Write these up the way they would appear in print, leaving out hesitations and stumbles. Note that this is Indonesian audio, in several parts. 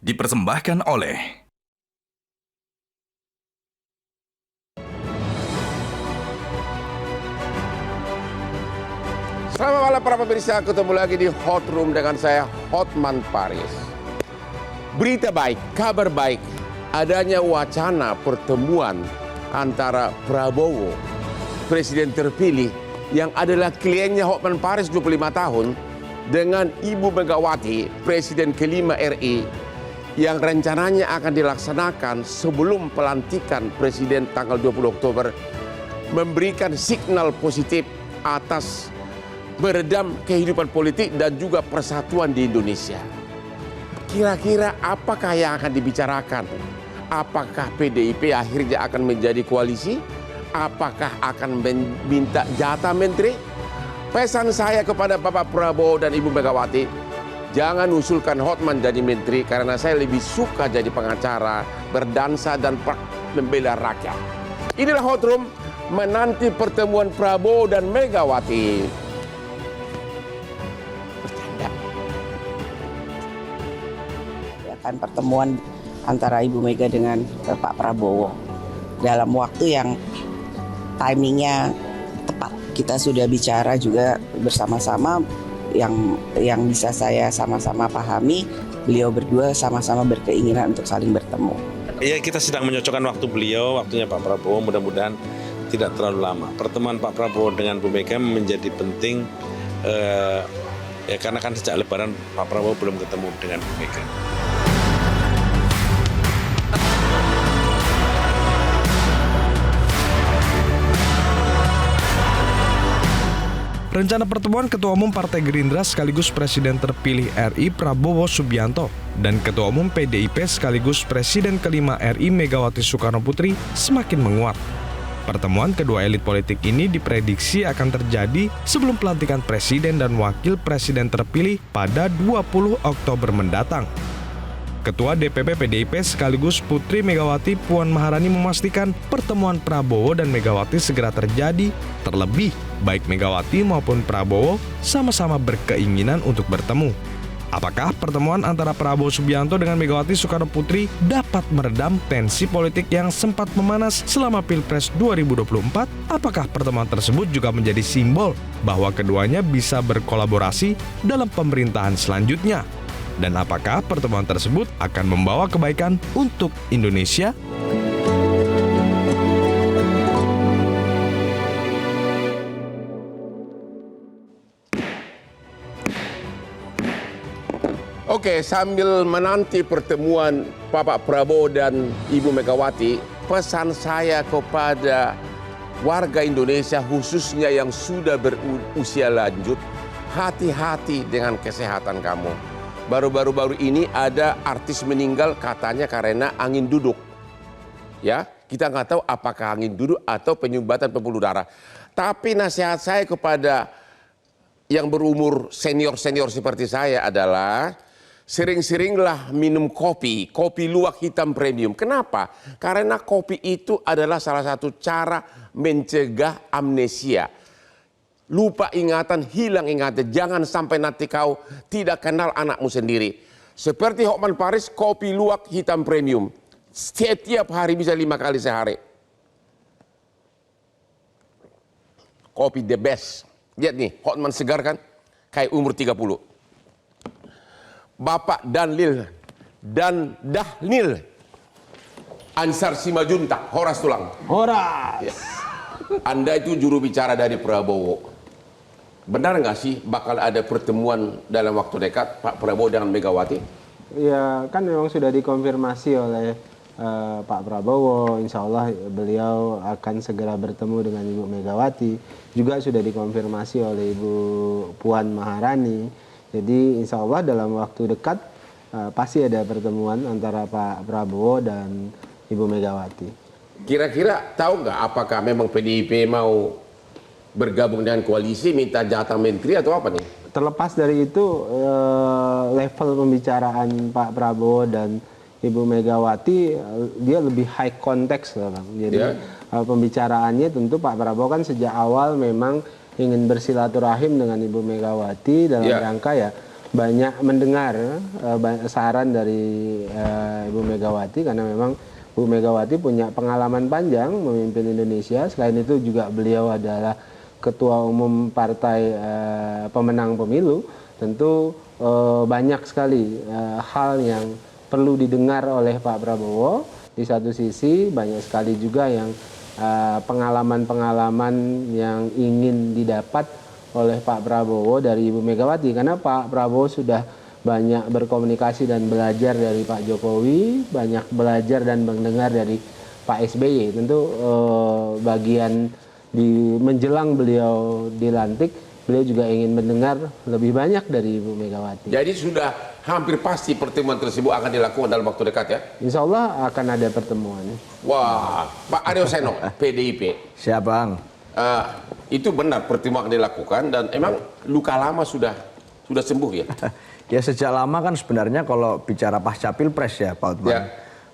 dipersembahkan oleh Selamat malam para pemirsa, ketemu lagi di Hot Room dengan saya Hotman Paris. Berita baik, kabar baik, adanya wacana pertemuan antara Prabowo, presiden terpilih yang adalah kliennya Hotman Paris 25 tahun, dengan Ibu Megawati, presiden kelima RI, yang rencananya akan dilaksanakan sebelum pelantikan presiden tanggal 20 Oktober, memberikan signal positif atas meredam kehidupan politik dan juga persatuan di Indonesia. Kira-kira apakah yang akan dibicarakan? Apakah PDIP akhirnya akan menjadi koalisi? Apakah akan meminta jatah menteri? Pesan saya kepada Bapak Prabowo dan Ibu Megawati, jangan usulkan Hotman jadi menteri karena saya lebih suka jadi pengacara, berdansa dan membela rakyat. Inilah Hot Room menanti pertemuan Prabowo dan Megawati. Pertemuan antara Ibu Mega dengan Pak Prabowo dalam waktu yang timingnya tepat. Kita sudah bicara juga bersama-sama yang bisa saya sama-sama pahami, beliau berdua sama-sama berkeinginan untuk saling bertemu. Ya, kita sedang menyocokkan waktu beliau, waktunya Pak Prabowo, mudah-mudahan tidak terlalu lama. Pertemuan Pak Prabowo dengan Bu Mega menjadi penting karena kan sejak Lebaran Pak Prabowo belum ketemu dengan Bu Mega. Rencana pertemuan Ketua Umum Partai Gerindra sekaligus Presiden terpilih RI Prabowo Subianto dan Ketua Umum PDIP sekaligus Presiden kelima RI Megawati Soekarnoputri semakin menguat. Pertemuan kedua elit politik ini diprediksi akan terjadi sebelum pelantikan Presiden dan Wakil Presiden terpilih pada 20 Oktober mendatang. Ketua DPP PDIP sekaligus Putri Megawati Puan Maharani memastikan pertemuan Prabowo dan Megawati segera terjadi, terlebih baik Megawati maupun Prabowo sama-sama berkeinginan untuk bertemu. Apakah pertemuan antara Prabowo Subianto dengan Megawati Soekarnoputri dapat meredam tensi politik yang sempat memanas selama Pilpres 2024? Apakah pertemuan tersebut juga menjadi simbol bahwa keduanya bisa berkolaborasi dalam pemerintahan selanjutnya? Dan apakah pertemuan tersebut akan membawa kebaikan untuk Indonesia? Oke, sambil menanti pertemuan Bapak Prabowo dan Ibu Megawati, pesan saya kepada warga Indonesia khususnya yang sudah berusia lanjut, hati-hati dengan kesehatan kamu. Baru-baru ini ada artis meninggal katanya karena angin duduk. Ya, kita nggak tahu apakah angin duduk atau penyumbatan pembuluh darah. Tapi nasihat saya kepada yang berumur senior-senior seperti saya adalah sering-seringlah minum kopi luwak hitam premium. Kenapa? Karena kopi itu adalah salah satu cara mencegah amnesia. Lupa ingatan, hilang ingatan. Jangan sampai nanti kau tidak kenal anakmu sendiri. Seperti Hotman Paris, kopi luwak hitam premium. Setiap hari bisa 5 kali sehari. Kopi the best. Lihat nih, Hotman segar kan? Kayak umur 30. Bapak Danlil dan Dahnil Ansar Simajuntak, Horas tulang. Horas. Ya. Anda itu juru bicara dari Prabowo. Benar nggak sih bakal ada pertemuan dalam waktu dekat Pak Prabowo dengan Megawati? Ya kan memang sudah dikonfirmasi oleh Pak Prabowo. Insya Allah beliau akan segera bertemu dengan Ibu Megawati. Juga sudah dikonfirmasi oleh Ibu Puan Maharani. Jadi insya Allah dalam waktu dekat pasti ada pertemuan antara Pak Prabowo dan Ibu Megawati. Kira-kira tahu nggak apakah memang PDIP mau bergabung dengan koalisi, minta jatah menteri atau apa nih? Terlepas dari itu level pembicaraan Pak Prabowo dan Ibu Megawati dia lebih high context lah Bang. Jadi pembicaraannya tentu Pak Prabowo kan sejak awal memang ingin bersilaturahim dengan Ibu Megawati dalam rangka ya banyak mendengar saran dari Ibu Megawati, karena memang Bu Megawati punya pengalaman panjang memimpin Indonesia. Selain itu juga beliau adalah Ketua Umum Partai Pemenang Pemilu. Tentu banyak sekali hal yang perlu didengar oleh Pak Prabowo. Di satu sisi banyak sekali juga yang pengalaman-pengalaman yang ingin didapat oleh Pak Prabowo dari Ibu Megawati, karena Pak Prabowo sudah banyak berkomunikasi dan belajar dari Pak Jokowi, banyak belajar dan mendengar dari Pak SBY. Tentu bagian di menjelang beliau dilantik, beliau juga ingin mendengar lebih banyak dari Ibu Megawati. Jadi sudah hampir pasti pertemuan tersebut akan dilakukan dalam waktu dekat ya? Insya Allah akan ada pertemuan. Wah, Pak Aryo Seno, PDIP. Siap Bang. Itu benar pertemuan akan dilakukan dan emang luka lama sudah sembuh ya? Ya sejak lama kan sebenarnya kalau bicara pasca Pilpres ya Pak Utman. Ya.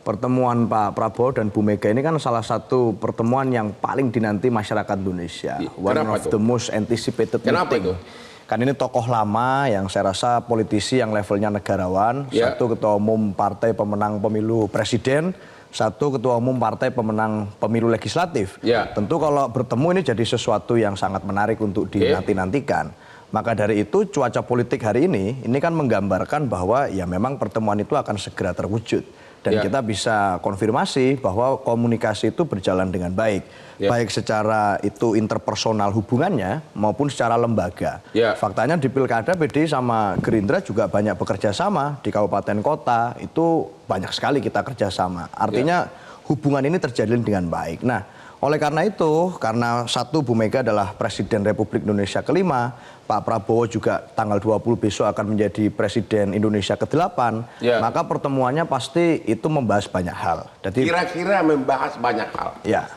Pertemuan Pak Prabowo dan Bu Mega ini kan salah satu pertemuan yang paling dinanti masyarakat Indonesia. One Kenapa of itu? the most anticipated Kenapa meeting. itu? Kan ini tokoh lama yang saya rasa politisi yang levelnya negarawan. Ya. Satu ketua umum partai pemenang pemilu presiden. Satu ketua umum partai pemenang pemilu legislatif. Ya. Tentu kalau bertemu ini jadi sesuatu yang sangat menarik untuk dinanti-nantikan. Maka dari itu cuaca politik hari ini kan menggambarkan bahwa ya memang pertemuan itu akan segera terwujud. Dan kita bisa konfirmasi bahwa komunikasi itu berjalan dengan baik. Baik secara itu interpersonal hubungannya maupun secara lembaga. Faktanya di Pilkada PDI sama Gerindra juga banyak bekerja sama. Di kabupaten kota itu banyak sekali kita kerjasama. Artinya hubungan ini terjalin dengan baik. Nah, oleh karena itu, karena satu Bu Mega adalah Presiden Republik Indonesia kelima, Pak Prabowo juga tanggal 20 besok akan menjadi Presiden Indonesia ke-8, maka pertemuannya pasti itu membahas banyak hal. Jadi Kira-kira membahas banyak hal. Ya.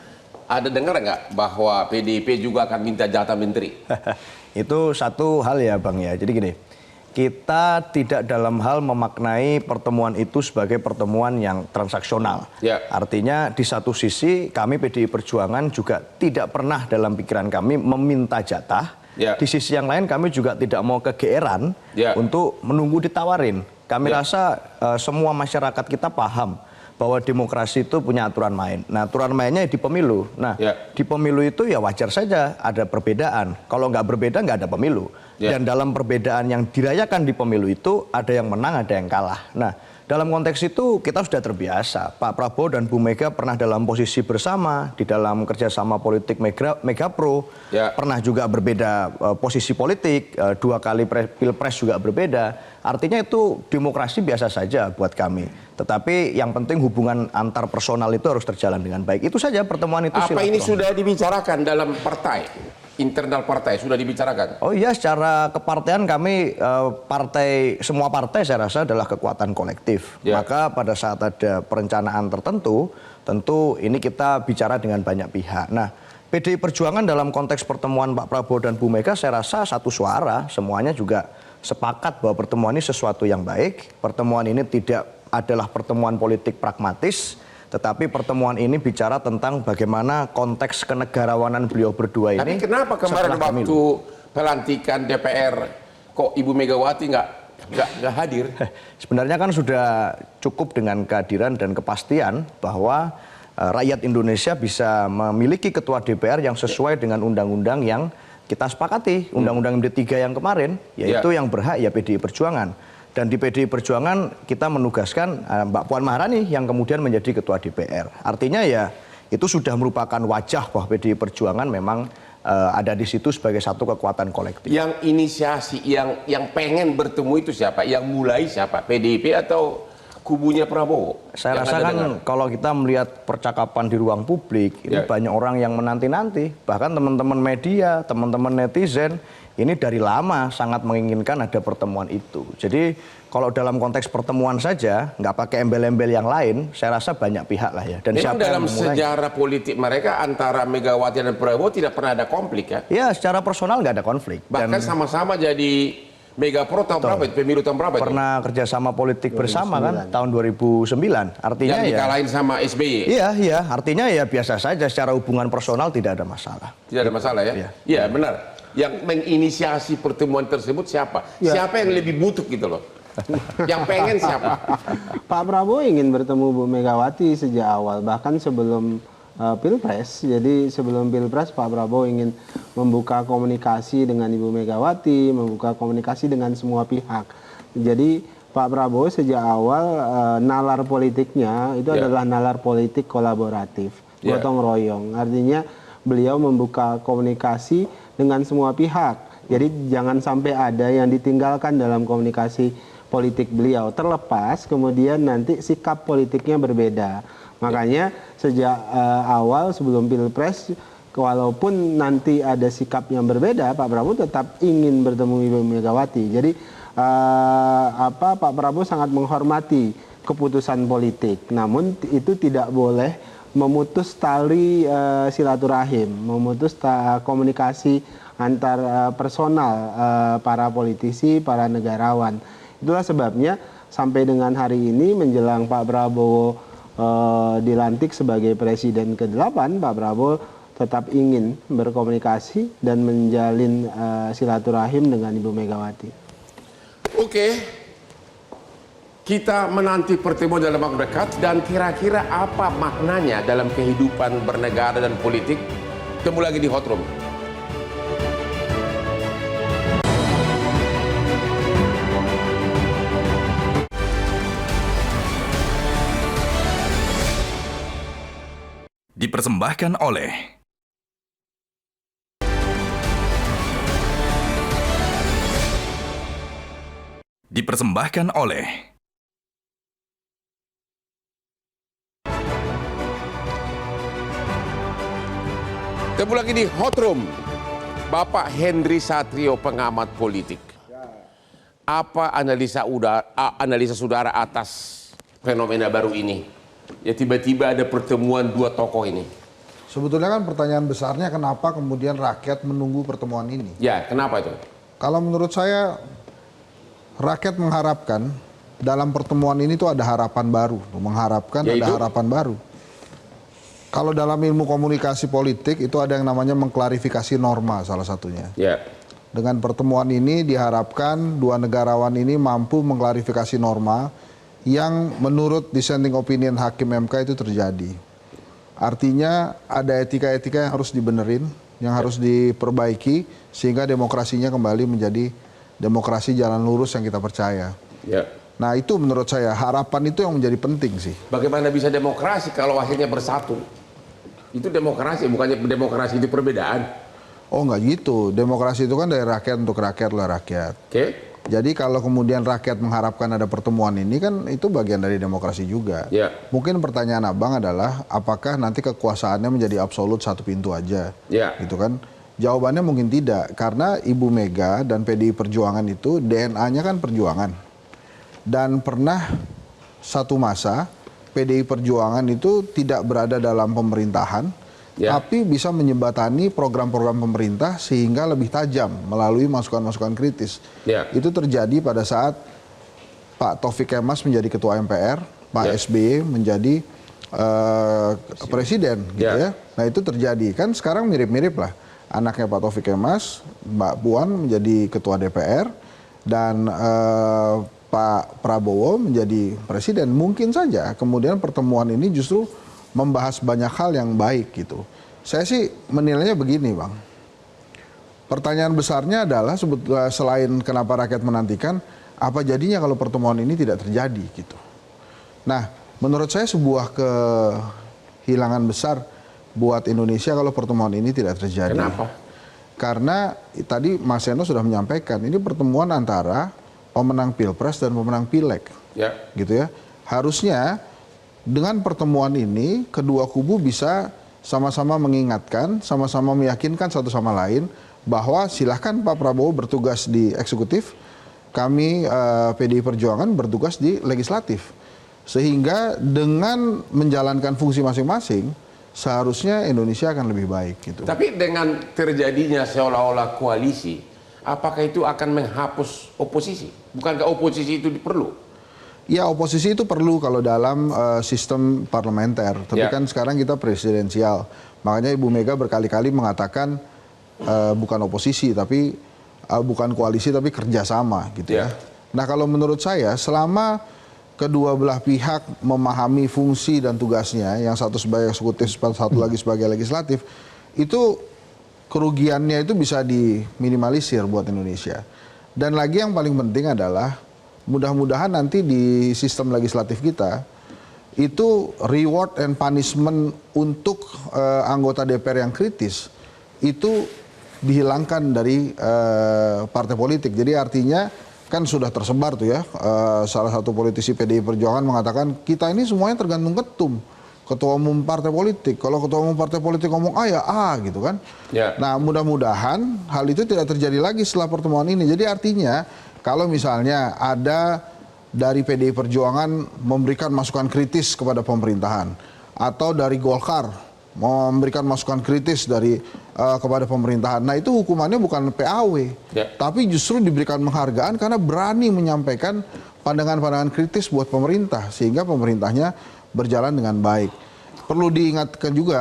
Ada dengar nggak bahwa PDIP juga akan minta jatah menteri? Itu satu hal ya Bang ya. Jadi gini, kita tidak dalam hal memaknai pertemuan itu sebagai pertemuan yang transaksional. Artinya di satu sisi kami PDI Perjuangan juga tidak pernah dalam pikiran kami meminta jatah. Di sisi yang lain kami juga tidak mau kegeeran untuk menunggu ditawarin. Kami rasa semua masyarakat kita paham bahwa demokrasi itu punya aturan main. Nah, aturan mainnya di pemilu. Nah, di pemilu itu ya wajar saja ada perbedaan. Kalau nggak berbeda nggak ada pemilu. Dan dalam perbedaan yang dirayakan di pemilu itu ada yang menang, ada yang kalah. Nah, dalam konteks itu kita sudah terbiasa. Pak Prabowo dan Bu Mega pernah dalam posisi bersama di dalam kerjasama politik Megapro. Pernah juga berbeda posisi politik, 2 kali Pilpres juga berbeda. Artinya itu demokrasi biasa saja buat kami. Tetapi yang penting hubungan antar personal itu harus terjalan dengan baik. Itu saja pertemuan itu. Apa ini sudah dibicarakan dalam partai? Internal partai sudah dibicarakan? Oh iya, secara kepartean kami semua partai saya rasa adalah kekuatan kolektif. Maka pada saat ada perencanaan tertentu, tentu ini kita bicara dengan banyak pihak. Nah, PDI Perjuangan dalam konteks pertemuan Pak Prabowo dan Bu Mega saya rasa satu suara, semuanya juga sepakat bahwa pertemuan ini sesuatu yang baik. Pertemuan ini tidak adalah pertemuan politik pragmatis, tetapi pertemuan ini bicara tentang bagaimana konteks kenegarawanan beliau berdua ini. Tapi kenapa kemarin waktu pelantikan DPR kok Ibu Megawati nggak hadir? Sebenarnya kan sudah cukup dengan kehadiran dan kepastian bahwa rakyat Indonesia bisa memiliki ketua DPR yang sesuai dengan undang-undang yang kita sepakati, Undang-Undang MD3 yang kemarin, yaitu yang berhak ya PDI Perjuangan. Dan di PDI Perjuangan kita menugaskan Mbak Puan Maharani yang kemudian menjadi Ketua DPR. Artinya ya itu sudah merupakan wajah bahwa PDI Perjuangan memang ada di situ sebagai satu kekuatan kolektif. Yang inisiasi, yang pengen bertemu itu siapa? Yang mulai siapa? PDIP atau kubunya Prabowo? Saya rasa kan kalau kita melihat percakapan di ruang publik, ini banyak orang yang menanti-nanti. Bahkan teman-teman media, teman-teman netizen, ini dari lama sangat menginginkan ada pertemuan itu. Jadi kalau dalam konteks pertemuan saja, nggak pakai embel-embel yang lain, saya rasa banyak pihak lah ya. Dan memang dalam sejarah politik mereka antara Megawati dan Prabowo tidak pernah ada konflik ya? Ya, secara personal nggak ada konflik. Bahkan sama-sama jadi Megapro tahun berapa? Pemilu tahun berapa? Pernah kerjasama politik bersama kan tahun 2009. Artinya yang dikalahin sama SBY. Iya. Artinya ya biasa saja secara hubungan personal tidak ada masalah. Tidak ada masalah ya? Iya benar. yang menginisiasi pertemuan tersebut siapa? Ya. Siapa yang lebih butuh gitu loh? Yang pengen siapa? Pak Prabowo ingin bertemu Bu Megawati sejak awal, bahkan sebelum Pilpres. Jadi sebelum Pilpres Pak Prabowo ingin membuka komunikasi dengan Ibu Megawati, membuka komunikasi dengan semua pihak. Jadi Pak Prabowo sejak awal nalar politiknya itu adalah nalar politik kolaboratif, gotong royong. Artinya beliau membuka komunikasi dengan semua pihak. Jadi jangan sampai ada yang ditinggalkan dalam komunikasi politik beliau, terlepas kemudian nanti sikap politiknya berbeda. Makanya sejak awal sebelum Pilpres, walaupun nanti ada sikap yang berbeda, Pak Prabowo tetap ingin bertemu Ibu Megawati. Jadi Pak Prabowo sangat menghormati keputusan politik, namun itu tidak boleh memutus tali silaturahim, memutus komunikasi antar personal para politisi, para negarawan. Itulah sebabnya sampai dengan hari ini menjelang Pak Prabowo dilantik sebagai Presiden ke-8, Pak Prabowo tetap ingin berkomunikasi dan menjalin silaturahim dengan Ibu Megawati. Oke, kita menanti pertemuan dalam waktu dekat dan kira-kira apa maknanya dalam kehidupan bernegara dan politik. Ketemu lagi di Hot Room. Dipersembahkan oleh Ketemu lagi di Hot Room. Bapak Henry Satrio, pengamat politik. Apa analisa saudara atas fenomena baru ini? Ya tiba-tiba ada pertemuan dua tokoh ini. Sebetulnya kan pertanyaan besarnya kenapa kemudian rakyat menunggu pertemuan ini? Ya, kenapa itu? Kalau menurut saya rakyat mengharapkan dalam pertemuan ini tuh ada harapan baru, mengharapkan Yaitu? ada harapan baru. Kalau dalam ilmu komunikasi politik itu ada yang namanya mengklarifikasi norma salah satunya. Ya. Dengan pertemuan ini diharapkan dua negarawan ini mampu mengklarifikasi norma yang menurut dissenting opinion hakim MK itu terjadi. Artinya ada etika-etika yang harus dibenerin, yang harus diperbaiki sehingga demokrasinya kembali menjadi demokrasi jalan lurus yang kita percaya. Ya. Nah itu menurut saya harapan itu yang menjadi penting sih. Bagaimana bisa demokrasi kalau akhirnya bersatu? Itu demokrasi, bukannya demokrasi itu perbedaan. Oh nggak gitu, demokrasi itu kan dari rakyat untuk rakyat lah rakyat. Oke. Jadi kalau kemudian rakyat mengharapkan ada pertemuan ini kan itu bagian dari demokrasi juga. Ya. Mungkin pertanyaan abang adalah apakah nanti kekuasaannya menjadi absolut satu pintu aja, Ya. gitu kan? Jawabannya mungkin tidak, karena Ibu Mega dan PDI Perjuangan itu DNA-nya kan perjuangan. Dan pernah satu masa PDI Perjuangan itu tidak berada dalam pemerintahan, tapi bisa menjembatani program-program pemerintah sehingga lebih tajam melalui masukan-masukan kritis. Itu terjadi pada saat Pak Taufik Kemas menjadi Ketua MPR, Pak SBY menjadi Presiden, gitu ya. Nah itu terjadi, kan sekarang mirip-mirip lah. Anaknya Pak Taufik Kemas, Mbak Puan menjadi Ketua DPR, dan Pak Prabowo menjadi Presiden. Mungkin saja kemudian pertemuan ini justru membahas banyak hal yang baik gitu. Saya sih menilainya begini Bang. Pertanyaan besarnya adalah selain kenapa rakyat menantikan, apa jadinya kalau pertemuan ini tidak terjadi gitu. Nah menurut saya sebuah kehilangan besar buat Indonesia kalau pertemuan ini tidak terjadi. Kenapa? Karena tadi Mas Seno sudah menyampaikan ini pertemuan antara pemenang Pilpres dan pemenang Pileg. Gitu ya. Harusnya dengan pertemuan ini, kedua kubu bisa sama-sama mengingatkan, sama-sama meyakinkan satu sama lain bahwa silahkan Pak Prabowo bertugas di eksekutif, kami PDI Perjuangan bertugas di legislatif. Sehingga dengan menjalankan fungsi masing-masing, seharusnya Indonesia akan lebih baik. Gitu. Tapi dengan terjadinya seolah-olah koalisi, apakah itu akan menghapus oposisi? Bukankah oposisi itu perlu? Ya oposisi itu perlu kalau dalam sistem parlementer, tapi kan sekarang kita presidensial. Makanya Ibu Mega berkali-kali mengatakan bukan oposisi tapi bukan koalisi tapi kerjasama gitu ya. Nah kalau menurut saya selama kedua belah pihak memahami fungsi dan tugasnya, yang satu sebagai eksekutif, satu lagi sebagai legislatif, itu kerugiannya itu bisa diminimalisir buat Indonesia. Dan lagi yang paling penting adalah mudah-mudahan nanti di sistem legislatif kita itu reward and punishment untuk anggota DPR yang kritis itu dihilangkan dari partai politik. Jadi artinya kan sudah tersebar tuh ya, salah satu politisi PDI Perjuangan mengatakan kita ini semuanya tergantung ketum, ketua umum partai politik. Kalau ketua umum partai politik ngomong A ya A gitu kan. Nah mudah-mudahan hal itu tidak terjadi lagi setelah pertemuan ini. Jadi artinya kalau misalnya ada dari PDI Perjuangan memberikan masukan kritis kepada pemerintahan, atau dari Golkar memberikan masukan kritis kepada pemerintahan, nah itu hukumannya bukan PAW, tapi justru diberikan penghargaan karena berani menyampaikan pandangan-pandangan kritis buat pemerintah sehingga pemerintahnya berjalan dengan baik. Perlu diingatkan juga,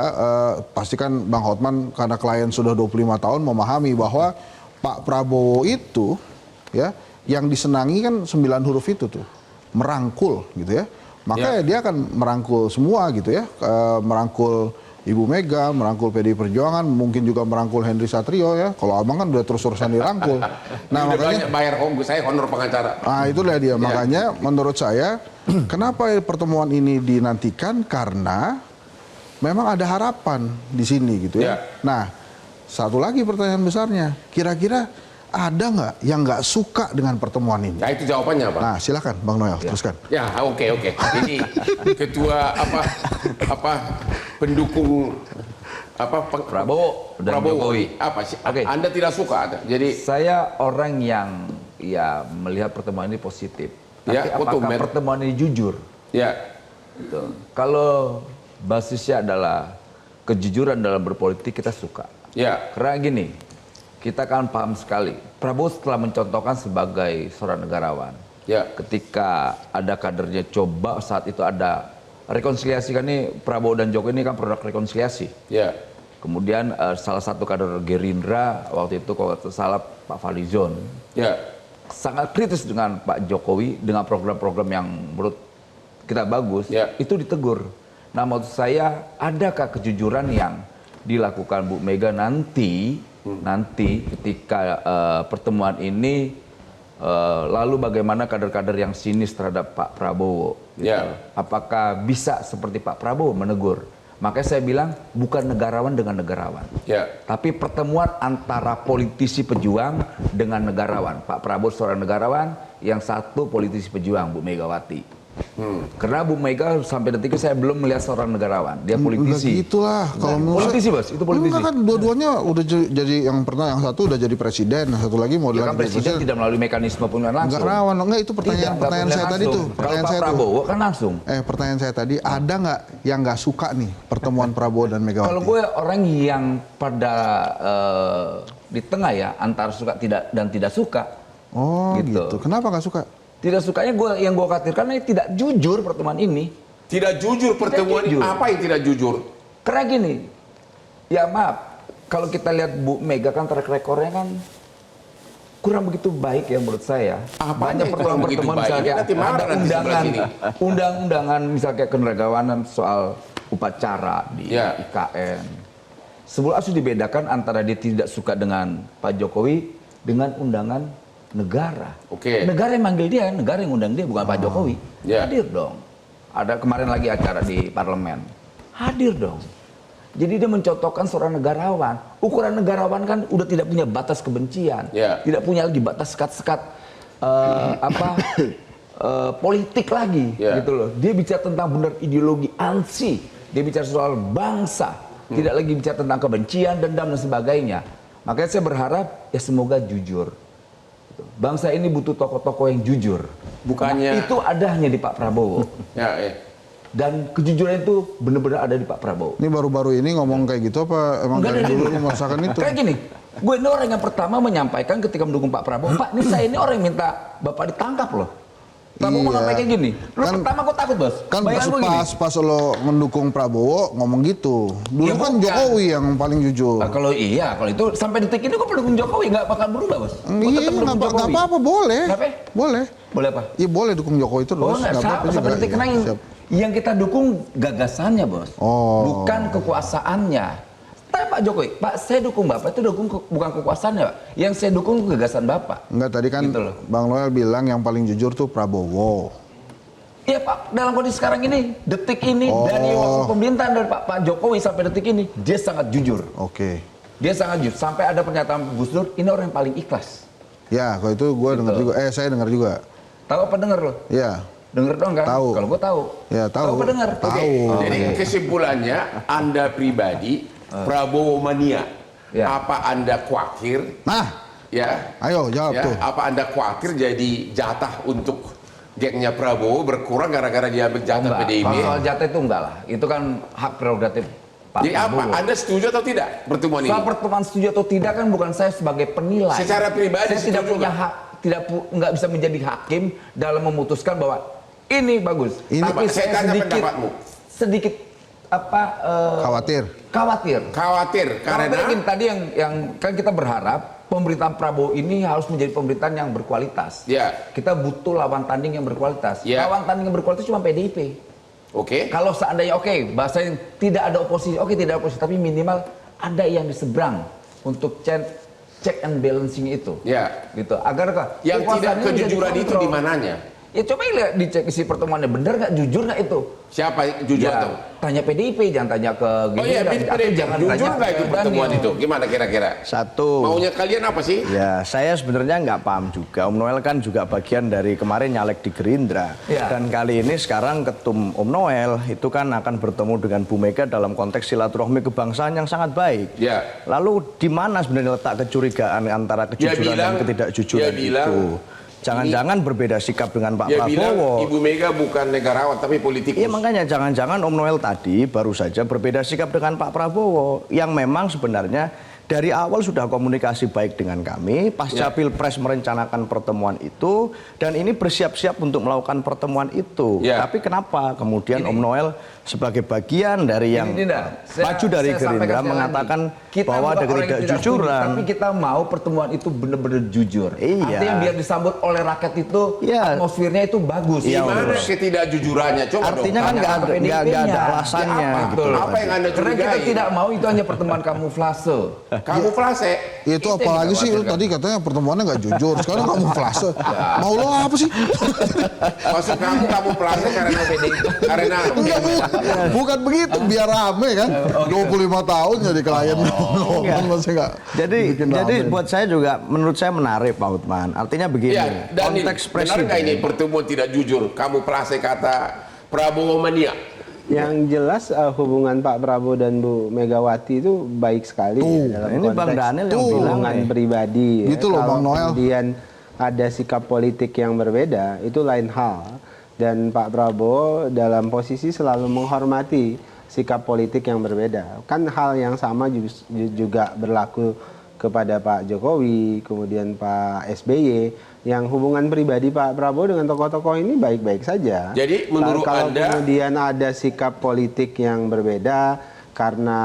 pastikan Bang Hotman karena klien sudah 25 tahun memahami bahwa Pak Prabowo itu ya yang disenangi kan 9 huruf itu tuh, merangkul gitu ya. Makanya dia akan merangkul semua gitu ya, merangkul Ibu Mega, merangkul PDI Perjuangan, mungkin juga merangkul Henry Satrio ya. Kalau abang kan udah terus-terusan dirangkul. Nah makanya bayar saya honor pengacara. Nah itulah dia, makanya menurut saya kenapa pertemuan ini dinantikan, karena memang ada harapan di sini gitu ya. Nah satu lagi pertanyaan besarnya, kira-kira ada nggak yang nggak suka dengan pertemuan ini? Nah itu jawabannya Pak. Nah silakan Bang Noel, teruskan. Ya oke. Ini ketua pendukung Prabowo dan Jokowi. Apa sih? Anda tidak suka? Jadi saya orang yang ya melihat pertemuan ini positif. Tapi apakah pertemuan ini jujur? Ya. Gitu. Kalau basisnya adalah kejujuran dalam berpolitik, kita suka. Ya. Karena gini, kita kan paham sekali. Prabowo setelah mencontohkan sebagai seorang negarawan. Ya. Ketika ada kadernya coba saat itu ada rekonsiliasi, kan ini Prabowo dan Jokowi ini kan produk rekonsiliasi. Ya. Kemudian salah satu kader Gerindra waktu itu kalau salah Pak Fadlizon. Ya. Sangat kritis dengan Pak Jokowi dengan program-program yang menurut kita bagus. Ya. Itu ditegur. Nah maksud saya, adakah kejujuran yang dilakukan Bu Mega nanti ketika pertemuan ini, lalu bagaimana kader-kader yang sinis terhadap Pak Prabowo gitu. Apakah bisa seperti Pak Prabowo menegur? Makanya saya bilang bukan negarawan dengan negarawan, tapi pertemuan antara politisi pejuang dengan negarawan. Pak Prabowo seorang negarawan, yang satu politisi pejuang, Bu Megawati. Karena Bu Mega sampai detik ini saya belum melihat seorang negarawan, dia politisi. Itulah kalau politisi bos, itu politisi. Kan dua-duanya udah jadi, yang satu udah jadi presiden, yang satu lagi mau kan presiden tidak melalui mekanisme pemilihan langsung. Negarawan, enggak itu pertanyaan saya tadi tuh. Kalau Pak Prabowo kan langsung. Pertanyaan saya tadi, ada nggak yang nggak suka nih pertemuan Prabowo dan Megawati? Kalau gue orang yang pada di tengah ya, antara suka dan tidak suka. Oh gitu. Kenapa nggak suka? Tidak sukanya yang gue khawatirkan ini tidak jujur pertemuan ini. Tidak jujur pertemuan ini. Apa yang tidak jujur? Karena gini, ya maaf, kalau kita lihat Bu Mega kan track recordnya kan kurang begitu baik ya menurut saya. Banyak pertemuan misalnya ada undang-undangan misalnya kayak keneragawanan soal upacara di IKN. Sebelum harus dibedakan antara dia tidak suka dengan Pak Jokowi dengan undangan negara. Negara yang manggil dia, negara yang undang dia, bukan Pak Jokowi. Hadir dong. Ada kemarin lagi acara di parlemen. Hadir dong. Jadi dia mencontohkan seorang negarawan. Ukuran negarawan kan udah tidak punya batas kebencian, tidak punya lagi batas sekat-sekat politik lagi, gitu loh. Dia bicara tentang benar ideologi ansi. Dia bicara soal bangsa, tidak lagi bicara tentang kebencian, dendam dan sebagainya. Makanya saya berharap ya semoga jujur. Bangsa ini butuh tokoh-tokoh yang jujur. Bukannya itu ada hanya di Pak Prabowo. Dan kejujuran itu benar-benar ada di Pak Prabowo. Ini baru-baru ini ngomong kayak gitu apa emang dari dulu merasakan itu? Kayak gini, gue ini orang yang pertama menyampaikan ketika mendukung Pak Prabowo, Pak, ini saya ini orang yang minta Bapak ditangkap loh. Prabowo Iya. ngapain kayak gini? Lu Kan- pertama kok takut, Bos? Kan Bayangan lu gini. pas lo mendukung Prabowo ngomong gitu. Dulu Ya, kan bukan. Jokowi yang paling jujur. Nah, kalau itu sampai detik ini kok pendukung Jokowi nggak bakal berubah, Bos? Gua Iya, tetap mendukung nggak Jokowi. apa-apa, boleh. Kenapa? Boleh. Boleh apa? Iya boleh dukung Jokowi terus. Oh, nggak nggak sama apa-apa sampai juga. detik karena Siap. yang kita dukung gagasannya, Bos. Oh. Bukan kekuasaannya. Tapi Pak Jokowi, Pak, saya dukung Bapak itu bukan kekuasaannya, Pak. Yang saya dukung gagasan Bapak. Enggak, tadi kan Gitu loh. Bang Noel bilang yang paling jujur tuh Prabowo. Iya Pak, dalam kondisi sekarang ini, detik ini, Oh. dari waktu pemerintahan dari Pak Jokowi sampai detik ini, dia sangat jujur. Oke. Dia sangat jujur. Sampai ada pernyataan Gus Dur, ini orang yang paling ikhlas. Ya, kalau itu gue dengar juga. Saya dengar juga. Tahu apa denger lo? Ya. Denger dong kan? Tahu. Kalau gue tahu. Ya, tahu. Apa denger? Tahu. Jadi kesimpulannya Anda pribadi Prabowo mania. Ya. Apa Anda khawatir? Nah, Ya. ayo jawab Ya, tuh. apa Anda khawatir jadi jatah untuk gengnya Prabowo berkurang gara-gara dia ambil jatah Enggak. PDIP? Kalau soal jatah itu enggak lah. Itu kan hak prerogatif Pak Jadi apa? Prabowo. Anda setuju atau tidak pertemuan ini? Soal pertemuan setuju atau tidak kan bukan saya sebagai penilai. Secara pribadi saya tidak setuju punya nggak? hak, nggak bisa menjadi hakim dalam memutuskan bahwa ini bagus. Ini- Tapi Saya saya tanya sedikit pendapatmu. Khawatir. Khawatir. Khawatir Karena karena tadi yang kan kita berharap pemerintahan Prabowo ini harus menjadi pemerintahan yang berkualitas. Ya. Kita butuh lawan tanding yang berkualitas. Ya. Lawan tanding yang berkualitas cuma PDIP. Oke. Kalau seandainya bahasanya tidak ada oposisi, tidak ada oposisi, tapi minimal ada yang di seberang untuk check and balancing itu. Ya. Gitu. Agar Yang tidak kekuasaannya bisa kejujuran itu dikontrol. di mananya? Ya coba lihat dicek isi pertemuannya, benar nggak, jujur nggak itu? Siapa jujur Ya, tuh? tanya PDIP, jangan tanya ke Oh iya, atau jangan jujur tanya nggak itu ke pertemuan Daniel. itu? Gimana kira-kira? Satu. Maunya kalian apa sih? Ya, saya sebenarnya nggak paham juga. Om Noel kan juga bagian dari kemarin nyalek di Gerindra. Ya. Dan kali ini sekarang ketum Om Noel itu kan akan bertemu dengan Bu Mega dalam konteks silaturahmi kebangsaan yang sangat baik. Ya. Lalu di mana sebenarnya letak kecurigaan antara kejujuran dan ketidakjujuran dia bilang, itu? Jangan-jangan berbeda sikap dengan Pak Dia bilang Prabowo. Ibu Mega bukan negarawan tapi politikus. Iya makanya jangan-jangan Om Noel tadi baru saja berbeda sikap dengan Pak Prabowo yang memang sebenarnya dari awal sudah komunikasi baik dengan kami, pasca Ya. Pilpres merencanakan pertemuan itu dan ini bersiap-siap untuk melakukan pertemuan itu. Ya. Tapi kenapa kemudian Om Noel sebagai bagian dari yang maju dari Gerindra mengatakan bahwa ada ketidakjujuran. Tapi kita mau pertemuan itu benar-benar jujur. Iya. Artinya biar disambut oleh rakyat itu Iya. atmosfernya itu bagus. Iya, Gimana betul. ketidakjujurannya? Coba Artinya kan dong. nggak ada, PDIP-nya. nggak ada alasannya Ya, apa? gitu. Betul. Apa yang Anda Karena kita curigai? tidak mau itu hanya pertemuan kamuflase. Kamuflase. Itu Itu yang apalagi kita sih lu khawatirkan. tadi katanya pertemuannya nggak jujur. Sekarang kamu flase. Mau lo apa sih? Maksud kamu kamuflase karena karena Enggak, bukan begitu. Biar rame kan. 25 tahun jadi klien. Masih nggak Jadi bikin jadi rame. buat saya juga menurut saya menarik Pak Hotman. Artinya begini, Ya, Daniel, konteks benar nggak ini presiden. pertemuan tidak jujur? Kamuflase kata Prabowo mania. Yang jelas hubungan Pak Prabowo dan Bu Megawati itu baik sekali ya, dalam ini Bang konteks Daniel yang bilang hubungan nih. pribadi. Ya. Gitu loh, Kalau Bang Noel. kemudian ada sikap politik yang berbeda, itu lain hal. Dan Pak Prabowo dalam posisi selalu menghormati sikap politik yang berbeda. Kan hal yang sama juga berlaku kepada Pak Jokowi, kemudian Pak SBY, yang hubungan pribadi Pak Prabowo dengan tokoh-tokoh ini baik-baik saja. Jadi menurut Kalau Anda- kemudian ada sikap politik yang berbeda karena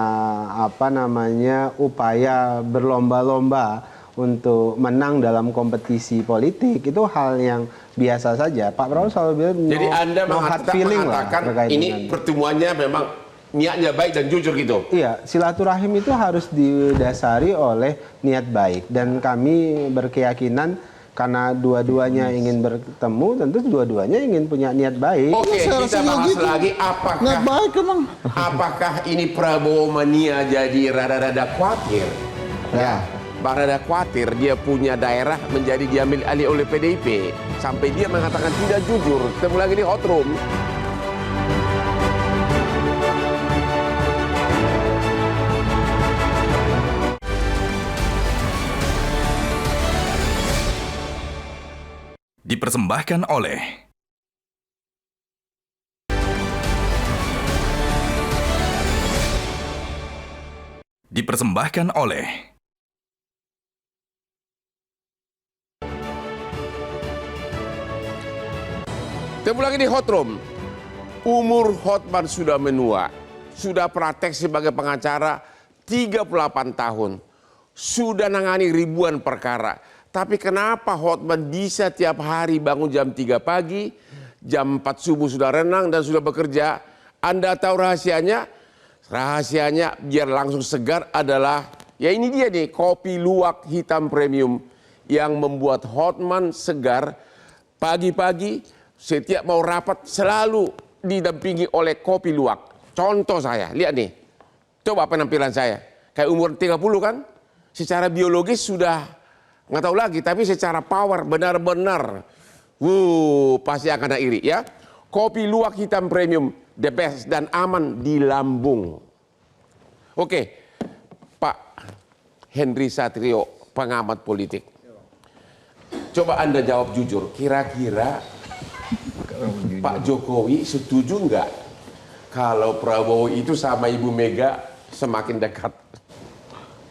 upaya berlomba-lomba untuk menang dalam kompetisi politik, itu hal yang biasa saja. Pak Prabowo selalu bilang Jadi Anda no hard feeling lah mengatakan terkait ini dengan- pertemuannya memang niatnya baik dan jujur gitu. Iya, silaturahim itu harus didasari oleh niat baik, dan kami berkeyakinan karena dua-duanya ingin bertemu, tentu dua-duanya ingin punya niat baik. Oke, saya kita rasa bahas gitu. lagi Nggak baik emang. apakah ini Prabowo mania jadi rada-rada khawatir? Ya. Rada khawatir dia punya daerah menjadi diambil alih oleh PDIP sampai dia mengatakan tidak jujur. Ketemu lagi di Hot Room. Dipersembahkan oleh Dipersembahkan oleh Ketemu lagi di Hot Room. Umur Hotman sudah menua. Sudah praktek sebagai pengacara 38 tahun. Sudah nangani ribuan perkara. Tapi kenapa Hotman bisa tiap hari bangun jam 3 pagi, jam 4 subuh sudah renang dan sudah bekerja? Anda tahu rahasianya? Rahasianya biar langsung segar adalah, ya ini dia nih, kopi luwak hitam premium yang membuat Hotman segar. Pagi-pagi setiap mau rapat selalu didampingi oleh kopi luwak. Contoh saya, lihat nih. Coba penampilan saya. Kayak umur 30 kan? Secara biologis sudah nggak tahu lagi, tapi secara power benar-benar pasti akan iri ya. Kopi luwak hitam premium, the best dan aman di lambung. Oke, Pak Henry Satrio, pengamat politik. Coba Anda jawab jujur, kira-kira Pak Jokowi setuju nggak kalau Prabowo itu sama Ibu Mega semakin dekat?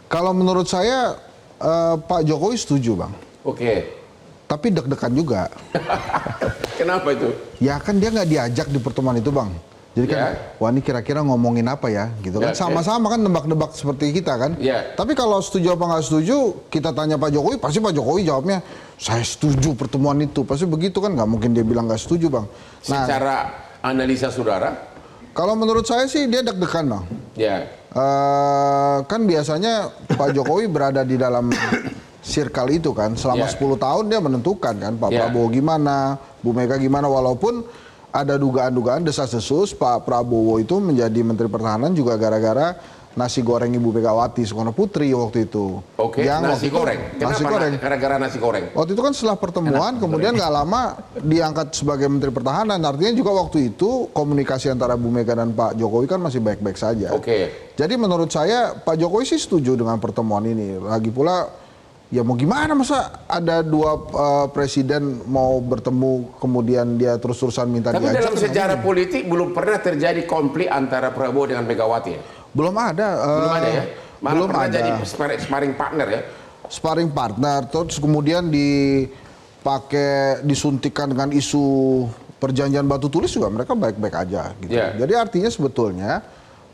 Kalau menurut saya Pak Jokowi setuju, Bang. Oke. Tapi deg-degan juga. Kenapa itu? Ya kan dia nggak diajak di pertemuan itu, Bang. Jadi kan, wah ini kira-kira ngomongin apa ya, gitu kan. Sama-sama kan nebak-nebak seperti kita kan. Tapi kalau setuju apa nggak setuju, kita tanya Pak Jokowi, pasti Pak Jokowi jawabnya, saya setuju pertemuan itu. Pasti begitu kan, nggak mungkin dia bilang nggak setuju, Bang. Nah, secara analisa saudara? Kalau menurut saya sih dia deg-degan, Bang. Kan biasanya Pak Jokowi berada di dalam circle itu kan, selama 10 tahun dia menentukan kan, Pak Prabowo gimana, Bu Mega gimana, walaupun ada dugaan-dugaan desas-desus Pak Prabowo itu menjadi Menteri Pertahanan juga gara-gara nasi goreng Ibu Megawati Soekarno Putri waktu itu. Oke, nasi goreng. Kenapa gara-gara nasi goreng? Waktu itu kan setelah pertemuan, kemudian nggak lama diangkat sebagai Menteri Pertahanan. Artinya juga waktu itu komunikasi antara Bu Mega dan Pak Jokowi kan masih baik-baik saja. Jadi menurut saya Pak Jokowi sih setuju dengan pertemuan ini. Lagi pula, ya mau gimana, masa ada dua presiden mau bertemu kemudian dia terus-terusan minta diajak. Tapi dalam sejarah politik belum pernah terjadi konflik antara Prabowo dengan Megawati ya? Belum ada. Belum ada ya? Malah belum pernah ada. jadi sparring partner ya? Sparring partner, terus kemudian disuntikkan dengan isu perjanjian batu tulis juga mereka baik-baik aja gitu. Jadi artinya sebetulnya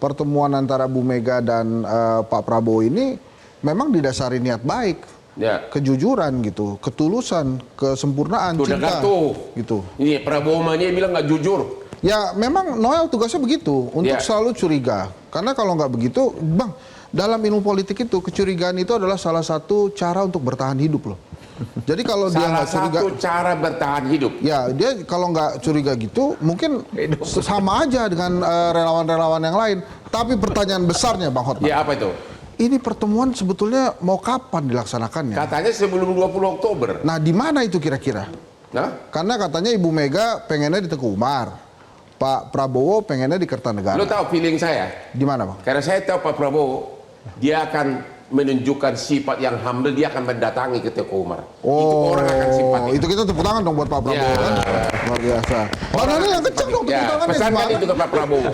pertemuan antara Bu Mega dan Pak Prabowo ini memang didasari niat baik. Kejujuran gitu, ketulusan, kesempurnaan, cinta gitu. Ini Prabowo aja bilang nggak jujur. Ya memang Noel tugasnya begitu, untuk selalu curiga. Karena kalau nggak begitu, Bang, dalam ilmu politik itu kecurigaan itu adalah salah satu cara untuk bertahan hidup loh. Jadi kalau dia nggak curiga, salah satu cara bertahan hidup. Ya dia kalau nggak curiga gitu, mungkin sama aja dengan relawan-relawan yang lain. Tapi pertanyaan besarnya, Bang Hotman. Ya apa itu? Ini pertemuan sebetulnya mau kapan dilaksanakannya? Katanya sebelum 20 Oktober. Nah, di mana itu kira-kira? Karena katanya Ibu Mega pengennya di Teguh Umar. Pak Prabowo pengennya di Kertanegara. Lo tahu feeling saya? Di mana, Bang? Karena saya tahu Pak Prabowo, dia akan menunjukkan sifat yang humble, dia akan mendatangi ke Teguh Umar. Itu orang akan simpati. Itu kita tepuk tangan dong buat Pak Prabowo kan? Luar biasa. Padahal yang kenceng dong tepuk tangan. Pesankan itu ke Pak Prabowo.